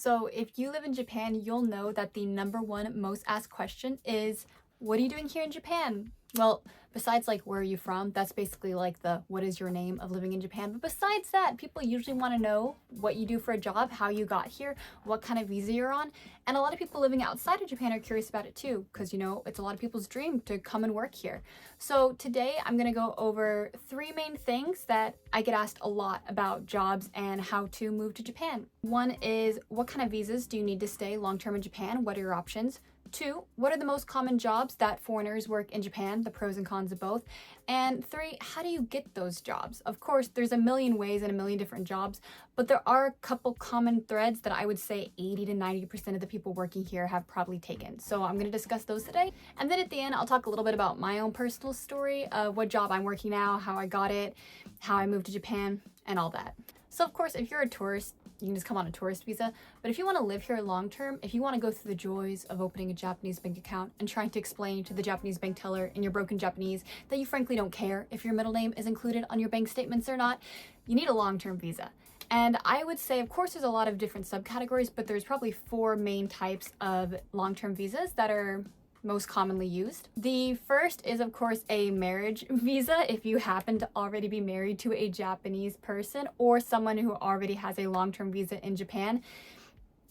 So if you live in Japan, you'll know that the number one most asked question is, what are you doing here in Japan? Well, besides like where are you from, that's basically like the what is your name of living in Japan. But besides that, people usually want to know what you do for a job, how you got here, what kind of visa you're on. And a lot of people living outside of Japan are curious about it too, because it's a lot of people's dream to come and work here. So today I'm going to go over three main things that I get asked a lot about jobs and how to move to Japan. One is, what kind of visas do you need to stay long-term in Japan? What are your options? Two, what are the most common jobs that foreigners work in Japan, the pros and cons of both? And three, how do you get those jobs? Of course, there's a million ways and a million different jobs, but there are a couple common threads that I would say 80 to 90% of the people working here have probably taken. So I'm going to discuss those today. And then at the end, I'll talk a little bit about my own personal story of what job I'm working now, how I got it, how I moved to Japan, and all that. So of course, if you're a tourist, you can just come on a tourist visa. But if you want to live here long term, if you want to go through the joys of opening a Japanese bank account and trying to explain to the Japanese bank teller in your broken Japanese that you frankly don't care if your middle name is included on your bank statements or not, you need a long-term visa. And I would say, of course, there's a lot of different subcategories, but there's probably four main types of long-term visas that are most commonly used. The first is, of course, a marriage visa if you happen to already be married to a Japanese person or someone who already has a long-term visa in Japan.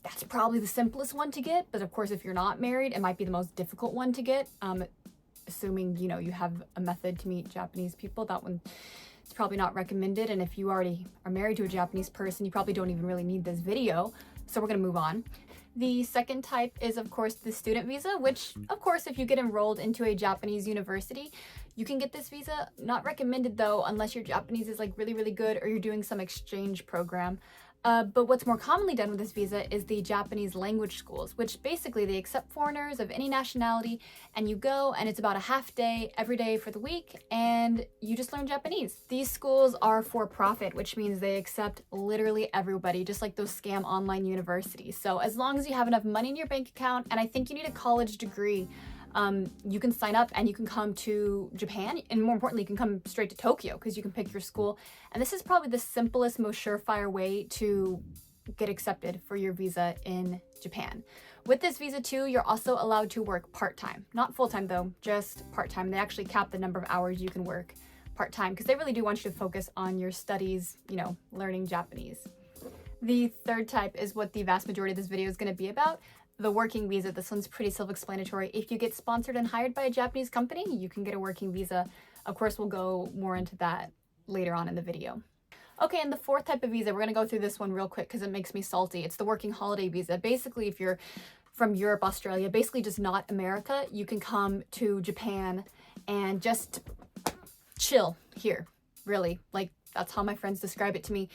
That's probably the simplest one to get, but of course, if you're not married, it might be the most difficult one to get. Assuming, you have a method to meet Japanese people, that one is probably not recommended. And if you already are married to a Japanese person, you probably don't even really need this video. So we're gonna move on. The second type is, of course, the student visa, which, of course, if you get enrolled into a Japanese university, you can get this visa. Not recommended, though, unless your Japanese is like really, really good or you're doing some exchange program. But what's more commonly done with this visa is the Japanese language schools, which basically they accept foreigners of any nationality, and you go and it's about a half day every day for the week and you just learn Japanese. These schools are for profit, which means they accept literally everybody, just like those scam online universities. So as long as you have enough money in your bank account, and I think you need a college degree, you can sign up and you can come to Japan, and more importantly, you can come straight to Tokyo because you can pick your school. And this is probably the simplest, most surefire way to get accepted for your visa in Japan. With this visa too, you're also allowed to work part-time. Not full-time though, just part-time. They actually cap the number of hours you can work part-time because they really do want you to focus on your studies, learning Japanese. The third type is what the vast majority of this video is going to be about. The working visa. This one's pretty self-explanatory. If you get sponsored and hired by a Japanese company, you can get a working visa. Of course, we'll go more into that later on in the video. Okay, and the fourth type of visa, we're going to go through this one real quick because it makes me salty. It's the working holiday visa. Basically, if you're from Europe, Australia, basically just not America, you can come to Japan and just chill here, really. Like, that's how my friends describe it to me.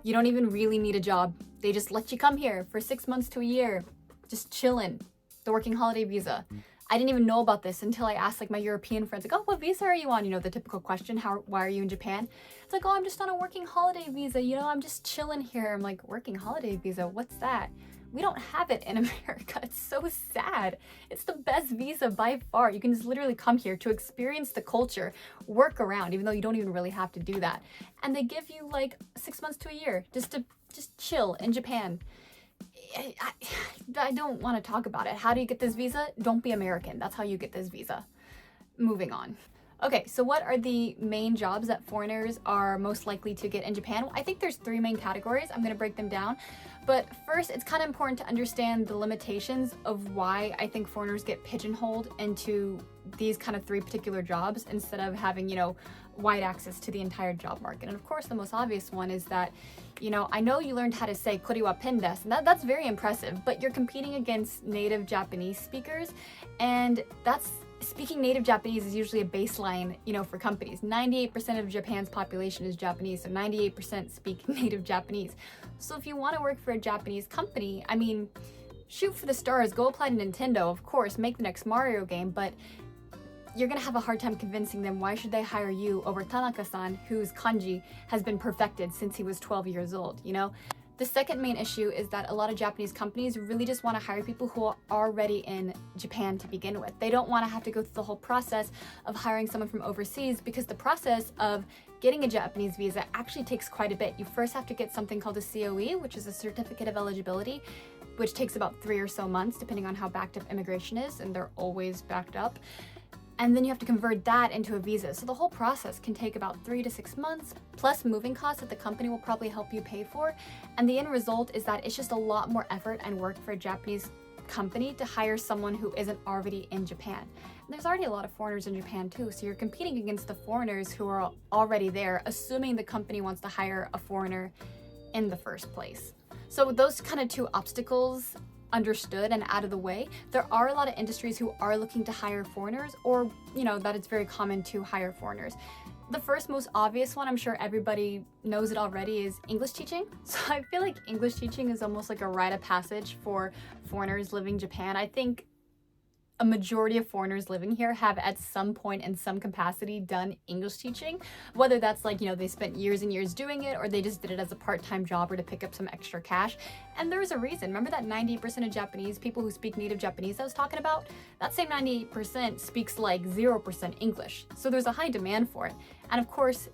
You don't even really need a job. They just let you come here for 6 months to a year. Just chillin', the working holiday visa. I didn't even know about this until I asked like my European friends, like, oh, what visa are you on? The typical question, why are you in Japan? It's like, oh, I'm just on a working holiday visa. I'm just chilling here. I'm like, working holiday visa, what's that? We don't have it in America. It's so sad. It's the best visa by far. You can just literally come here to experience the culture, work around, even though you don't even really have to do that. And they give you like 6 months to a year just to chill in Japan. I don't want to talk about it. How do you get this visa? Don't be American. That's how you get this visa. Moving on. Okay, so what are the main jobs that foreigners are most likely to get in Japan? Well, I think there's three main categories. I'm going to break them down. But first, it's kind of important to understand the limitations of why I think foreigners get pigeonholed into these kind of three particular jobs instead of having, wide access to the entire job market. And of course, the most obvious one is that, I know you learned how to say "kore wa pen desu," and that's very impressive, but you're competing against native Japanese speakers, and speaking native Japanese is usually a baseline, for companies. 98% of Japan's population is Japanese, so 98% speak native Japanese. So if you want to work for a Japanese company, shoot for the stars, go apply to Nintendo, of course, make the next Mario game, but you're gonna have a hard time convincing them why should they hire you over Tanaka-san, whose kanji has been perfected since he was 12 years old, The second main issue is that a lot of Japanese companies really just want to hire people who are already in Japan to begin with. They don't want to have to go through the whole process of hiring someone from overseas because the process of getting a Japanese visa actually takes quite a bit. You first have to get something called a COE, which is a certificate of eligibility. which takes about 3 or so months, depending on how backed up immigration is, and they're always backed up. And then you have to convert that into a visa. So the whole process can take about 3 to 6 months, plus moving costs that the company will probably help you pay for. And the end result is that it's just a lot more effort and work for a Japanese company to hire someone who isn't already in Japan. And there's already a lot of foreigners in Japan too, so you're competing against the foreigners who are already there, assuming the company wants to hire a foreigner in the first place. So with those kind of two obstacles understood and out of the way, there are a lot of industries who are looking to hire foreigners, or that it's very common to hire foreigners. The first most obvious one, I'm sure everybody knows it already, is English teaching. So I feel like English teaching is almost like a rite of passage for foreigners living in Japan. I think a majority of foreigners living here have at some point in some capacity done English teaching, whether that's like, they spent years and years doing it, or they just did it as a part-time job or to pick up some extra cash. And there's a reason. Remember that 90% of Japanese people who speak native Japanese I was talking about? That same 98% speaks like 0% English. So there's a high demand for it. And of course,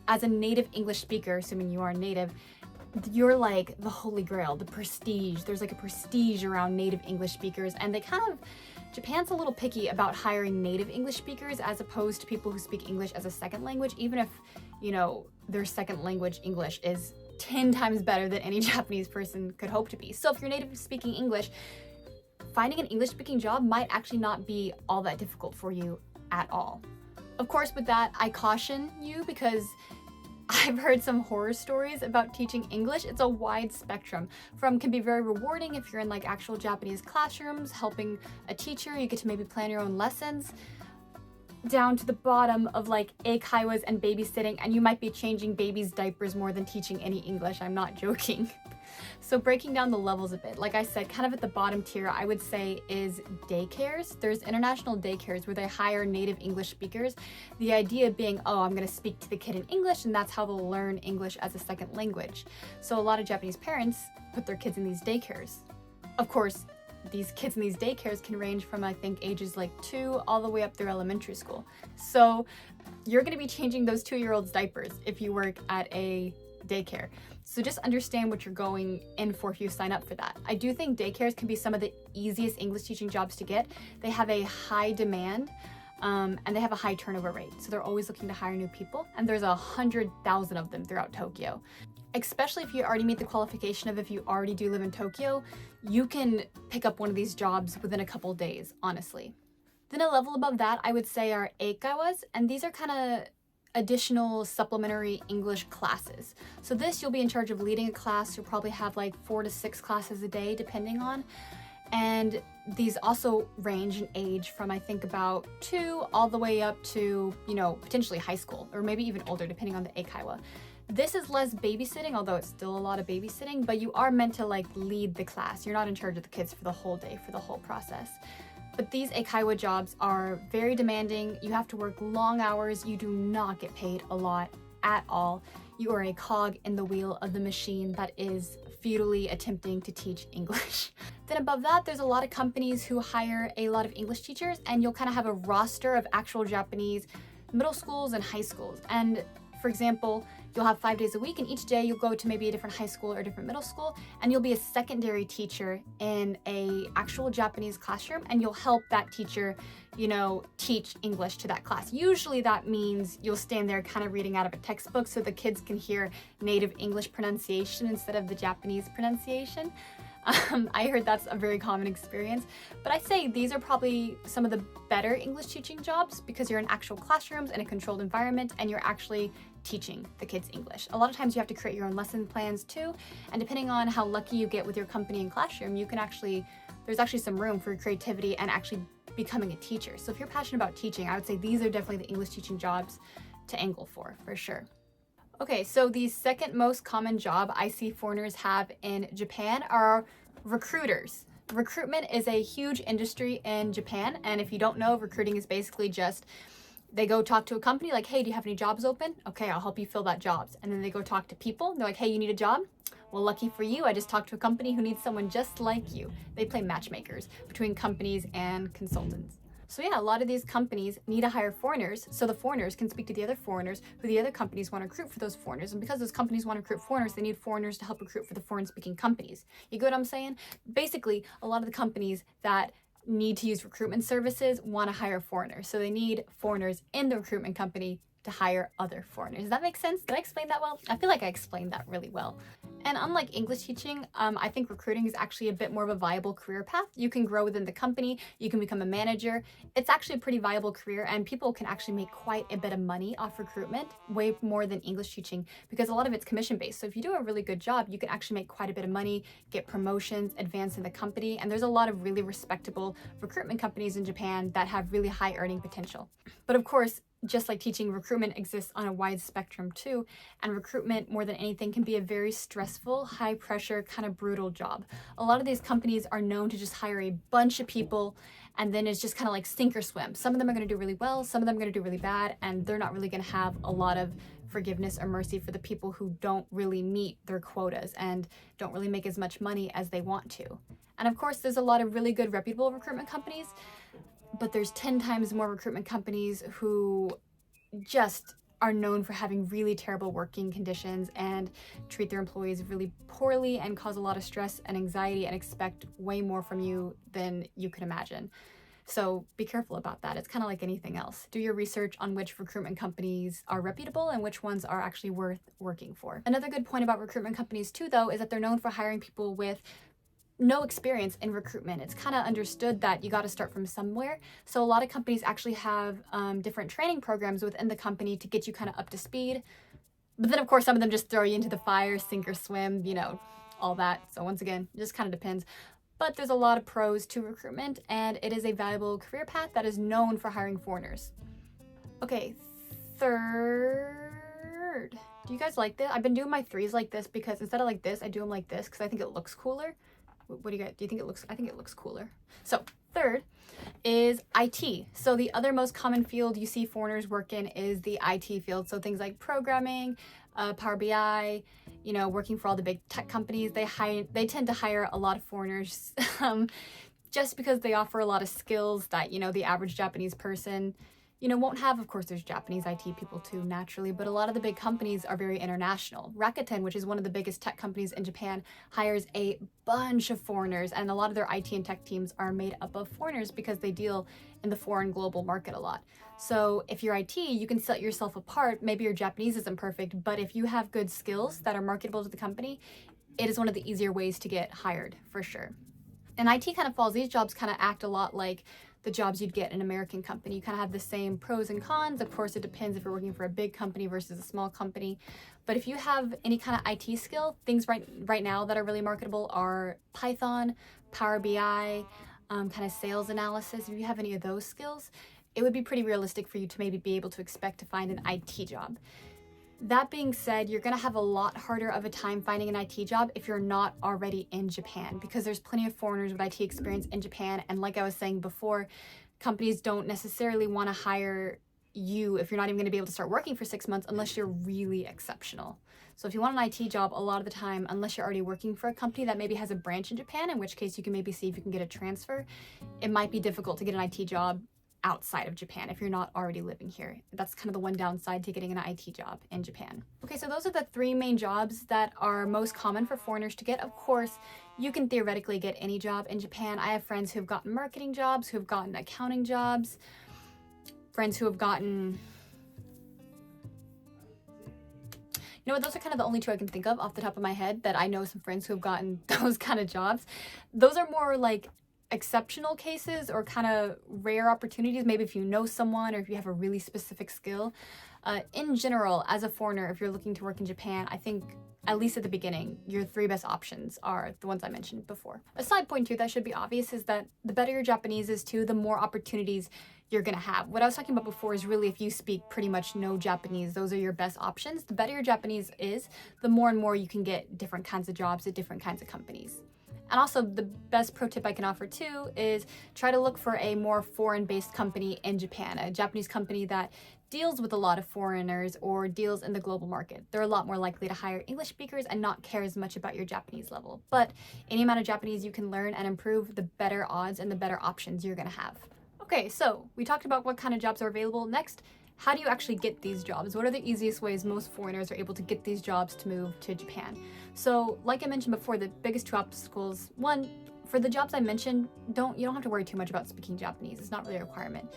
as a native English speaker, assuming you are native, you're like the holy grail, the prestige. There's like a prestige around native English speakers, and Japan's a little picky about hiring native English speakers as opposed to people who speak English as a second language, even if, their second language English is 10 times better than any Japanese person could hope to be. So if you're native speaking English, finding an English speaking job might actually not be all that difficult for you at all. Of course, with that, I caution you because I've heard some horror stories about teaching English. It's a wide spectrum. Can be very rewarding if you're in like actual Japanese classrooms, helping a teacher, you get to maybe plan your own lessons, down to the bottom of like eikaiwas and babysitting, and you might be changing babies' diapers more than teaching any English. I'm not joking. So breaking down the levels a bit, like I said, kind of at the bottom tier, I would say is daycares. There's international daycares where they hire native English speakers. The idea being, I'm going to speak to the kid in English, and that's how they'll learn English as a second language. So a lot of Japanese parents put their kids in these daycares. Of course, these kids in these daycares can range from, I think, ages like 2 all the way up through elementary school. So you're going to be changing those 2-year-olds' diapers if you work at a daycare. So just understand what you're going in for if you sign up for that. I do think daycares can be some of the easiest English teaching jobs to get. They have a high demand and they have a high turnover rate. So they're always looking to hire new people, and there's 100,000 of them throughout Tokyo. Especially if you already meet the qualification of if you already do live in Tokyo, you can pick up one of these jobs within a couple days, honestly. Then a level above that, I would say, are eikaiwas, and these are kind of additional supplementary English classes. So this, you'll be in charge of leading a class. You'll probably have like 4 to 6 classes a day, depending on. And these also range in age from, I think, about 2 all the way up to, potentially high school, or maybe even older, depending on the eikaiwa. This is less babysitting, although it's still a lot of babysitting, but you are meant to like lead the class. You're not in charge of the kids for the whole day, for the whole process. But these eikaiwa jobs are very demanding. You have to work long hours. You do not get paid a lot at all. You are a cog in the wheel of the machine that is futilely attempting to teach English. Then above that, there's a lot of companies who hire a lot of English teachers, and you'll kind of have a roster of actual Japanese middle schools and high schools. And for example, you'll have 5 days a week, and each day you'll go to maybe a different high school or a different middle school, and you'll be a secondary teacher in a actual Japanese classroom, and you'll help that teacher, teach English to that class. Usually that means you'll stand there kind of reading out of a textbook so the kids can hear native English pronunciation instead of the Japanese pronunciation. I heard that's a very common experience, but I'd say these are probably some of the better English teaching jobs because you're in actual classrooms in a controlled environment and you're actually teaching the kids English. A lot of times you have to create your own lesson plans too, and depending on how lucky you get with your company and classroom, there's actually some room for creativity and actually becoming a teacher. So if you're passionate about teaching, I would say these are definitely the English teaching jobs to angle for sure. Okay, so the second most common job I see foreigners have in Japan are recruiters. Recruitment is a huge industry in Japan, and if you don't know, recruiting is basically just they go talk to a company like, hey, do you have any jobs open? Okay, I'll help you fill that jobs. And then they go talk to people. They're like, hey, you need a job? Well, lucky for you, I just talked to a company who needs someone just like you. They play matchmakers between companies and consultants. So yeah, a lot of these companies need to hire foreigners so the foreigners can speak to the other foreigners who the other companies want to recruit for those foreigners. And because those companies want to recruit foreigners, they need foreigners to help recruit for the foreign speaking companies. You get what I'm saying? Basically, a lot of the companies that need to use recruitment services want to hire foreigners. So they need foreigners in the recruitment company to hire other foreigners. Does that make sense? Did I explain that well? I feel like I explained that really well. And unlike English teaching, I think recruiting is actually a bit more of a viable career path. You can grow within the company, you can become a manager. It's actually a pretty viable career, and people can actually make quite a bit of money off recruitment, way more than English teaching, because a lot of it's commission based. So if you do a really good job, you can actually make quite a bit of money, get promotions, advance in the company, and there's a lot of really respectable recruitment companies in Japan that have really high earning potential. But of course, just like teaching, recruitment exists on a wide spectrum too. And recruitment, more than anything, can be a very stressful, high pressure, kind of brutal job. A lot of these companies are known to just hire a bunch of people, and then it's just kind of like sink or swim. Some of them are going to do really well, some of them are going to do really bad, and they're not really going to have a lot of forgiveness or mercy for the people who don't really meet their quotas and don't really make as much money as they want to. And of course, there's a lot of really good reputable recruitment companies, but there's 10 times more recruitment companies who just are known for having really terrible working conditions and treat their employees really poorly and cause a lot of stress and anxiety and expect way more from you than you could imagine. So be careful about that. It's kind of like anything else. Do your research on which recruitment companies are reputable and which ones are actually worth working for. Another good point about recruitment companies too, though, is that they're known for hiring people with no experience in recruitment. It's kind of understood that you got to start from somewhere. So a lot of companies actually have different training programs within the company to get you kind of up to speed. But then, of course, some of them just throw you into the fire, sink or swim, all that. So once again, it just kind of depends. But there's a lot of pros to recruitment, and it is a valuable career path that is known for hiring foreigners. Okay, third. Do you guys like this? I've been doing my threes like this because instead of like this, I do them like this because I think it looks cooler. What do you guys, do you think it looks, I think it looks cooler. So third is IT. So the other most common field you see foreigners work in is the IT field. So things like programming, Power BI, working for all the big tech companies, they tend to hire a lot of foreigners just because they offer a lot of skills that, the average Japanese person won't have. Of course, there's Japanese IT people too, naturally, but a lot of the big companies are very international. Rakuten, which is one of the biggest tech companies in Japan, hires a bunch of foreigners, and a lot of their IT and tech teams are made up of foreigners because they deal in the foreign global market a lot. So if you're IT, you can set yourself apart. Maybe your Japanese isn't perfect, but if you have good skills that are marketable to the company, it is one of the easier ways to get hired, for sure. And IT kind of falls, these jobs kind of act a lot like the jobs you'd get in an American company. You kind of have the same pros and cons. Of course, it depends if you're working for a big company versus a small company. But if you have any kind of IT skill, things right now that are really marketable are Python, Power BI, kind of sales analysis. If you have any of those skills, it would be pretty realistic for you to maybe be able to expect to find an IT job. That being said, you're going to have a lot harder of a time finding an IT job if you're not already in Japan, because there's plenty of foreigners with IT experience in Japan. And like I was saying before, companies don't necessarily want to hire you if you're not even going to be able to start working for 6 months unless you're really exceptional. So if you want an IT job, a lot of the time, unless you're already working for a company that maybe has a branch in Japan, in which case you can maybe see if you can get a transfer, it might be difficult to get an IT job outside of Japan if you're not already living here. That's kind of the one downside to getting an IT job in Japan. Okay, so those are the three main jobs that are most common for foreigners to get. Of course, you can theoretically get any job in Japan. I have friends who have gotten marketing jobs, who have gotten accounting jobs, friends who have gotten... those are kind of the only two I can think of off the top of my head that I know some friends who have gotten those kind of jobs. Those are more like exceptional cases or kind of rare opportunities, maybe if you know someone or if you have a really specific skill. In general, as a foreigner, if you're looking to work in Japan, I think, at least at the beginning, your three best options are the ones I mentioned before. A side point too that should be obvious is that the better your Japanese is too, the more opportunities you're gonna have. What I was talking about before is really if you speak pretty much no Japanese, those are your best options. The better your Japanese is, the more and more you can get different kinds of jobs at different kinds of companies. And also, the best pro tip I can offer too is try to look for a more foreign-based company in Japan, a Japanese company that deals with a lot of foreigners or deals in the global market. They're a lot more likely to hire English speakers and not care as much about your Japanese level. But any amount of Japanese you can learn and improve, the better odds and the better options you're gonna have. Okay, so we talked about what kind of jobs are available. Next, how do you actually get these jobs? What are the easiest ways most foreigners are able to get these jobs to move to Japan? So, like I mentioned before, the biggest two obstacles, one, for the jobs I mentioned, you don't have to worry too much about speaking Japanese. It's not really a requirement.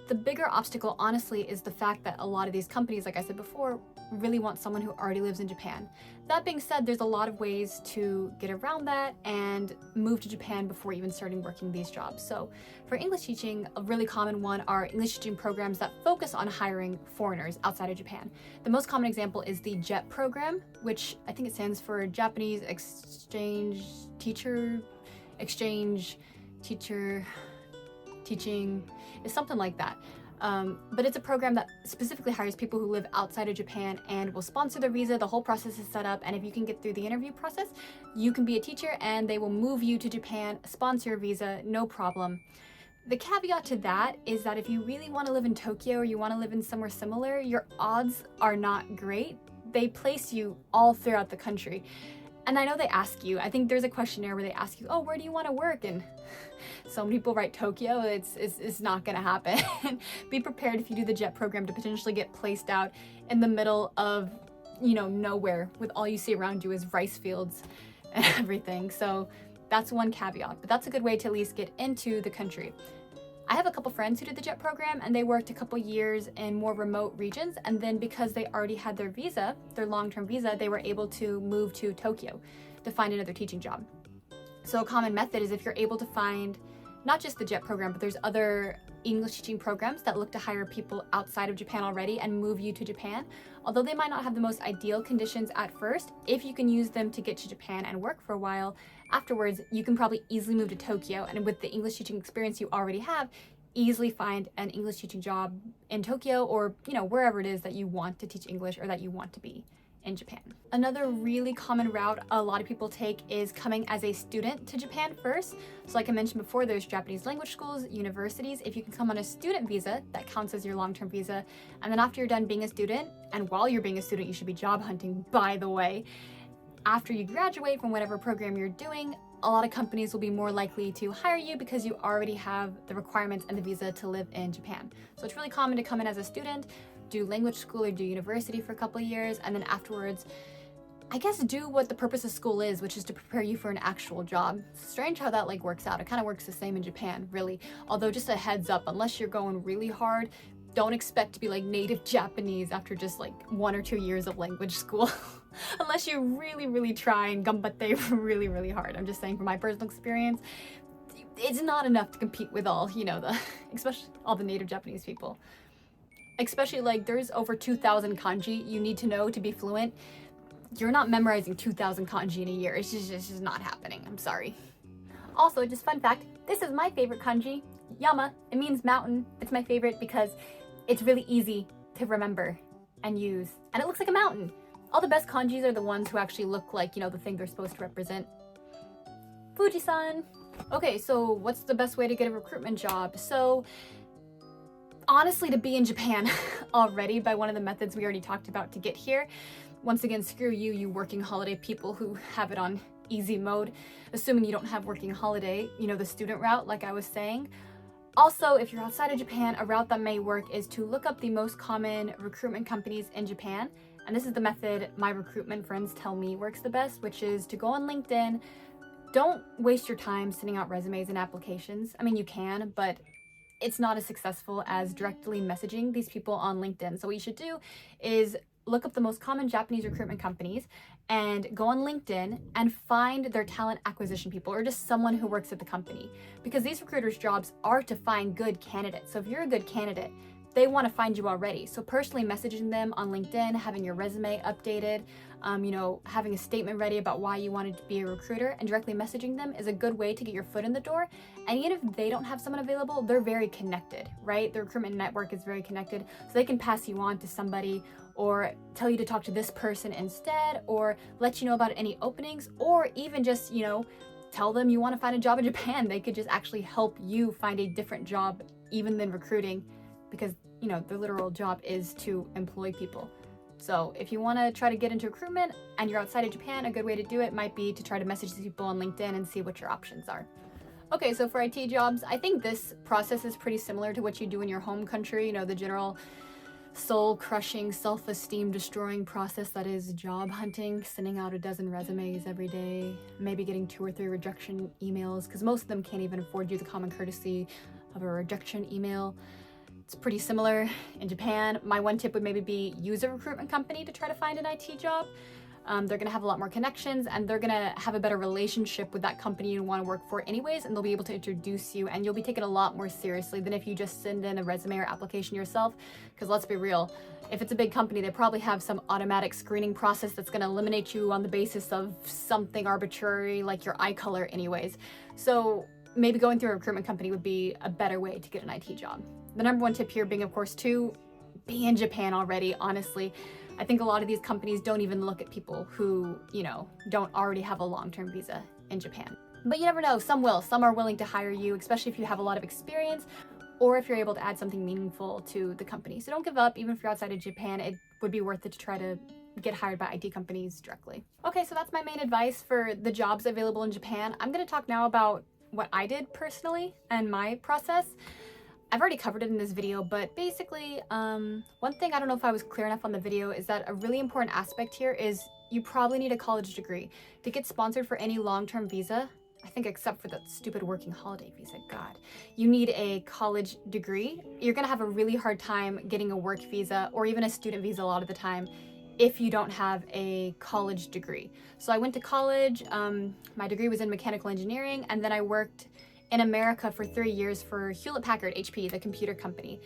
The bigger obstacle, honestly, is the fact that a lot of these companies, like I said before, really want someone who already lives in Japan. That being said, there's a lot of ways to get around that and move to Japan before even starting working these jobs. So for English teaching, a really common one are English teaching programs that focus on hiring foreigners outside of Japan. The most common example is the JET program, which I think it stands for Japanese Exchange Teacher, Teaching, is something like that. But it's a program that specifically hires people who live outside of Japan and will sponsor their visa. The whole process is set up, and if you can get through the interview process, you can be a teacher and they will move you to Japan, sponsor your visa, no problem. The caveat to that is that if you really want to live in Tokyo or you want to live in somewhere similar, your odds are not great. They place you all throughout the country. And I know they ask you, I think there's a questionnaire where they ask you, oh, where do you want to work? And some people write Tokyo. It's not going to happen. Be prepared if you do the JET program to potentially get placed out in the middle of, nowhere with all you see around you is rice fields and everything. So that's one caveat, but that's a good way to at least get into the country. I have a couple friends who did the JET program and they worked a couple years in more remote regions, and then because they already had their visa, their long-term visa, they were able to move to Tokyo to find another teaching job. So a common method is if you're able to find not just the JET program, but there's other English teaching programs that look to hire people outside of Japan already and move you to Japan. Although they might not have the most ideal conditions at first, if you can use them to get to Japan and work for a while, afterwards you can probably easily move to Tokyo, and with the English teaching experience you already have, easily find an English teaching job in Tokyo or wherever it is that you want to teach English or that you want to be in Japan. Another really common route a lot of people take is coming as a student to Japan first. So like I mentioned before, there's Japanese language schools, universities. If you can come on a student visa, that counts as your long-term visa. And then after you're done being a student, and while you're being a student, you should be job hunting, by the way. After you graduate from whatever program you're doing, a lot of companies will be more likely to hire you because you already have the requirements and the visa to live in Japan. So it's really common to come in as a student, do language school or do university for a couple of years, and then afterwards, I guess, do what the purpose of school is, which is to prepare you for an actual job. It's strange how that works out. It kind of works the same in Japan, really. Although just a heads up, unless you're going really hard, don't expect to be native Japanese after just 1 or 2 years of language school. Unless you really, really try and ganbatte really, really hard. I'm just saying from my personal experience, it's not enough to compete with all, especially all the native Japanese people. Especially there's over 2,000 kanji you need to know to be fluent. You're not memorizing 2,000 kanji in a year. It's just not happening. I'm sorry. Also, just fun fact, this is my favorite kanji, Yama. It means mountain. It's my favorite because it's really easy to remember and use. And it looks like a mountain. All the best kanjis are the ones who actually look like, the thing they're supposed to represent. Fuji-san. Okay, so what's the best way to get a recruitment job? So honestly, to be in Japan already by one of the methods we already talked about to get here. Once again, screw you working holiday people who have it on easy mode, assuming you don't have working holiday, the student route, like I was saying. Also, if you're outside of Japan, a route that may work is to look up the most common recruitment companies in Japan. And this is the method my recruitment friends tell me works the best, which is to go on LinkedIn. Don't waste your time sending out resumes and applications. I mean, you can, but it's not as successful as directly messaging these people on LinkedIn. So what you should do is look up the most common Japanese recruitment companies and go on LinkedIn and find their talent acquisition people or just someone who works at the company. Because these recruiters' jobs are to find good candidates. So if you're a good candidate, they want to find you already. So personally messaging them on LinkedIn, having your resume updated, having a statement ready about why you wanted to be a recruiter, and directly messaging them is a good way to get your foot in the door. And even if they don't have someone available, they're very connected, right? The recruitment network is very connected, so they can pass you on to somebody or tell you to talk to this person instead, or let you know about any openings, or even just, tell them you want to find a job in Japan. They could just actually help you find a different job even than recruiting, because their literal job is to employ people. So if you want to try to get into recruitment and you're outside of Japan, a good way to do it might be to try to message these people on LinkedIn and see what your options are. Okay, so for IT jobs, I think this process is pretty similar to what you do in your home country, the general soul-crushing, self-esteem destroying process that is job hunting, sending out a dozen resumes every day, maybe getting 2 or 3 rejection emails, because most of them can't even afford you the common courtesy of a rejection email. It's pretty similar in Japan. My one tip would maybe be use a recruitment company to try to find an IT job. They're gonna have a lot more connections, and they're gonna have a better relationship with that company you want to work for anyways, and they'll be able to introduce you, and you'll be taken a lot more seriously than if you just send in a resume or application yourself. Because let's be real, if it's a big company, they probably have some automatic screening process that's gonna eliminate you on the basis of something arbitrary like your eye color anyways. So maybe going through a recruitment company would be a better way to get an IT job. The number one tip here being, of course, to be in Japan already, honestly. I think a lot of these companies don't even look at people who, don't already have a long-term visa in Japan. But you never know, some will. Some are willing to hire you, especially if you have a lot of experience or if you're able to add something meaningful to the company. So don't give up, even if you're outside of Japan. It would be worth it to try to get hired by IT companies directly. Okay, so that's my main advice for the jobs available in Japan. I'm gonna talk now about what I did personally and my process. I've already covered it in this video, but basically, one thing I don't know if I was clear enough on the video is that a really important aspect here is you probably need a college degree. To get sponsored for any long-term visa, I think except for that stupid working holiday visa, God, you need a college degree. You're gonna have a really hard time getting a work visa or even a student visa a lot of the time if you don't have a college degree. So I went to college, my degree was in mechanical engineering, and then I worked in America for 3 years for Hewlett-Packard, HP, the computer company.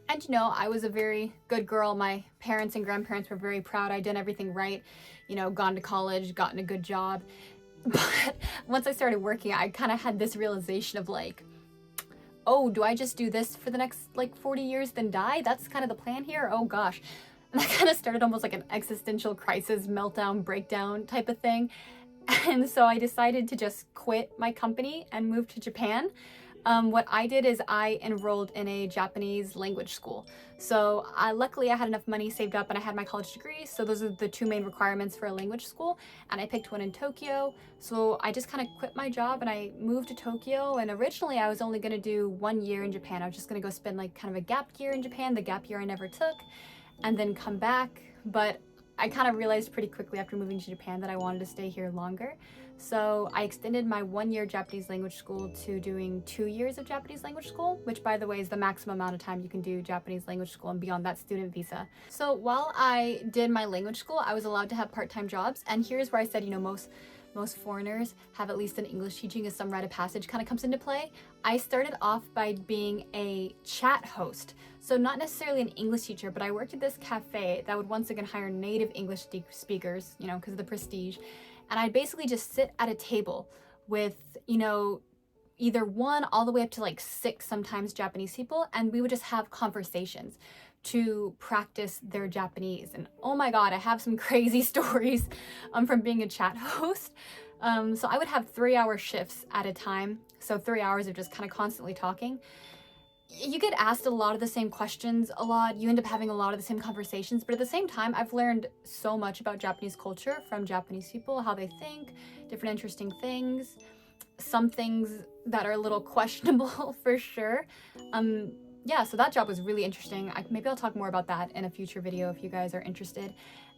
And I was a very good girl. My parents and grandparents were very proud. I did everything right, gone to college, gotten a good job. But once I started working, I kind of had this realization of like, oh, do I just do this for the next 40 years then die? That's kind of the plan here? Oh gosh. And that kind of started almost like an existential crisis, meltdown, breakdown type of thing. And so I decided to just quit my company and move to Japan. What I did is I enrolled in a Japanese language school. So luckily I had enough money saved up and I had my college degree. So those are the 2 main requirements for a language school. And I picked one in Tokyo. So I just kind of quit my job and I moved to Tokyo. And originally I was only going to do 1 year in Japan. I was just going to go spend kind of a gap year in Japan, the gap year I never took, and then come back. But I kind of realized pretty quickly after moving to Japan that I wanted to stay here longer. So I extended my 1-year Japanese language school to doing 2 years of Japanese language school, which by the way is the maximum amount of time you can do Japanese language school and beyond that student visa. So while I did my language school, I was allowed to have part-time jobs. And here's where I said, most foreigners have at least an English teaching as some rite of passage kind of comes into play. I started off by being a chat host. So not necessarily an English teacher, but I worked at this cafe that would once again hire native English speakers, because of the prestige. And I'd basically just sit at a table with, either 1 all the way up to 6 sometimes Japanese people, and we would just have conversations to practice their Japanese. And oh my God, I have some crazy stories from being a chat host. So I would have 3-hour shifts at a time. So 3 hours of just kind of constantly talking. You get asked a lot of the same questions a lot. You end up having a lot of the same conversations. But at the same time, I've learned so much about Japanese culture from Japanese people, how they think, different interesting things, some things that are a little questionable for sure. Yeah, so that job was really interesting. Maybe I'll talk more about that in a future video if you guys are interested.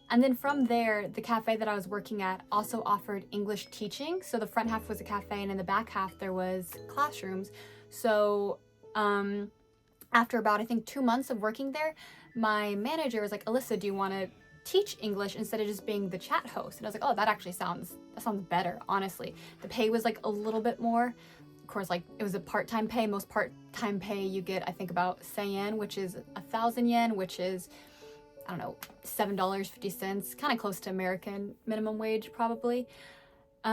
And then from there, the cafe that I was working at also offered English teaching. So the front half was a cafe and in the back half there was classrooms. So after about, I think 2 months of working there, my manager was like, Alyssa, do you want to teach English instead of just being the chat host? And I was like, oh, that actually sounds better, honestly. The pay was a little bit more. Of course, it was a part-time pay. Most part-time pay you get, I think, about 1,000 yen, which is 1,000 yen, which is, I don't know, $7.50, kind of close to American minimum wage, probably.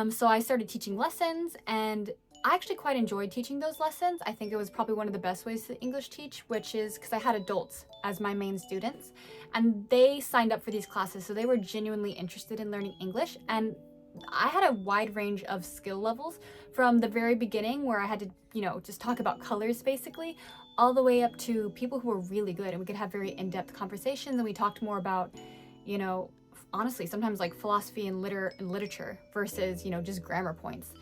So I started teaching lessons, and I actually quite enjoyed teaching those lessons. I think it was probably one of the best ways to English teach, which is because I had adults as my main students, and they signed up for these classes, so they were genuinely interested in learning English. And I had a wide range of skill levels from the very beginning where I had to, just talk about colors basically, all the way up to people who were really good and we could have very in-depth conversations, and we talked more about, honestly, sometimes philosophy and literature versus, just grammar points.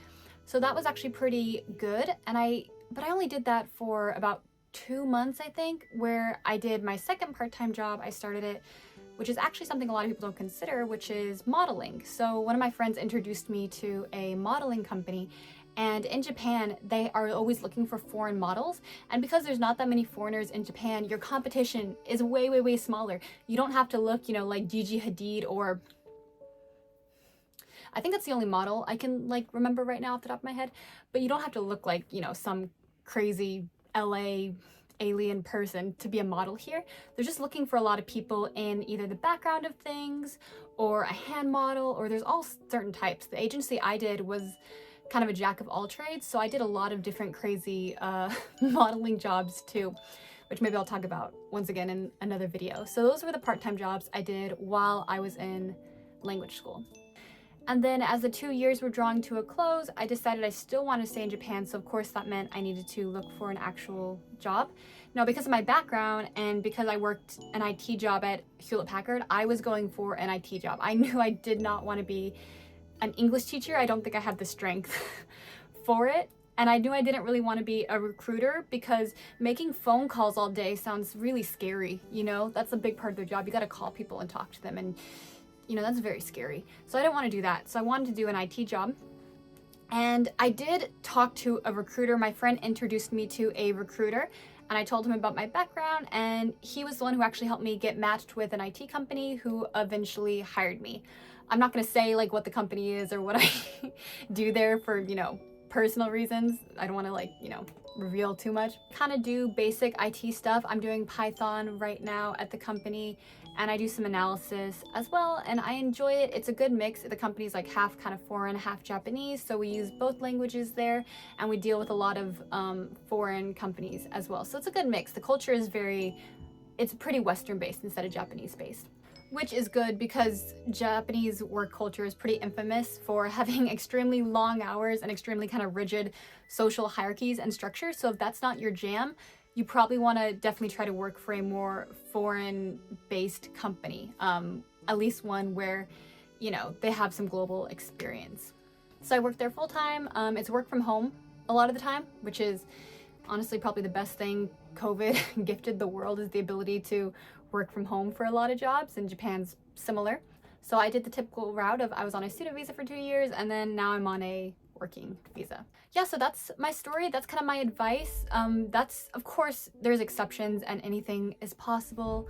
So that was actually pretty good. But I only did that for about 2 months, I think, where I did my second part-time job. I started it, which is actually something a lot of people don't consider, which is modeling. So one of my friends introduced me to a modeling company, and in Japan, they are always looking for foreign models. And because there's not that many foreigners in Japan, your competition is way, way, way smaller. You don't have to look, like Gigi Hadid, or I think that's the only model I can remember right now off the top of my head. But you don't have to look like, some crazy LA alien person to be a model here. They're just looking for a lot of people in either the background of things or a hand model, or there's all certain types. The agency I did was kind of a jack of all trades, so I did a lot of different crazy modeling jobs too, which maybe I'll talk about once again in another video. So those were the part-time jobs I did while I was in language school. And then as the 2 years were drawing to a close, I decided I still wanted to stay in Japan, so of course that meant I needed to look for an actual job. Now, because of my background and because I worked an IT job at Hewlett-Packard, I was going for an IT job. I knew I did not want to be an English teacher. I don't think I had the strength for it. And I knew I didn't really want to be a recruiter because making phone calls all day sounds really scary, That's a big part of their job. You got to call people and talk to them, and that's very scary. So I didn't want to do that. So I wanted to do an IT job. And I did talk to a recruiter. My friend introduced me to a recruiter, and I told him about my background, and he was the one who actually helped me get matched with an IT company who eventually hired me. I'm not going to say what the company is or what I do there for, personal reasons. I don't want to reveal too much. Kind of do basic IT stuff. I'm doing Python right now at the company, and I do some analysis as well, and I enjoy it. It's a good mix. The company's half kind of foreign, half Japanese, so we use both languages there, and we deal with a lot of foreign companies as well. So it's a good mix. The culture is it's pretty Western based instead of Japanese based, which is good because Japanese work culture is pretty infamous for having extremely long hours and extremely kind of rigid social hierarchies and structures. So if that's not your jam, you probably want to definitely try to work for a more foreign-based company, at least one where, they have some global experience. So I work there full-time. It's work from home a lot of the time, which is honestly probably the best thing COVID gifted the world, is the ability to work from home for a lot of jobs, and Japan's similar. So I did the typical route of I was on a student visa for 2 years, and then now I'm on a working visa. Yeah, so that's my story. That's kind of my advice. Of course, there's exceptions and anything is possible.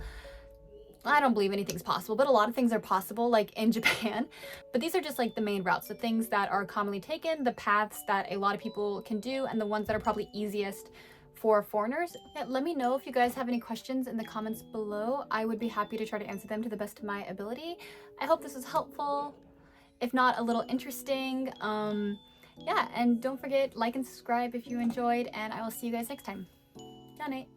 I don't believe anything's possible, but a lot of things are possible, in Japan. But these are just the main routes, the things that are commonly taken, the paths that a lot of people can do, and the ones that are probably easiest for foreigners. Yeah, let me know if you guys have any questions in the comments below. I would be happy to try to answer them to the best of my ability. I hope this was helpful, if not a little interesting. Yeah, and don't forget, like and subscribe if you enjoyed, and I will see you guys next time. Janne!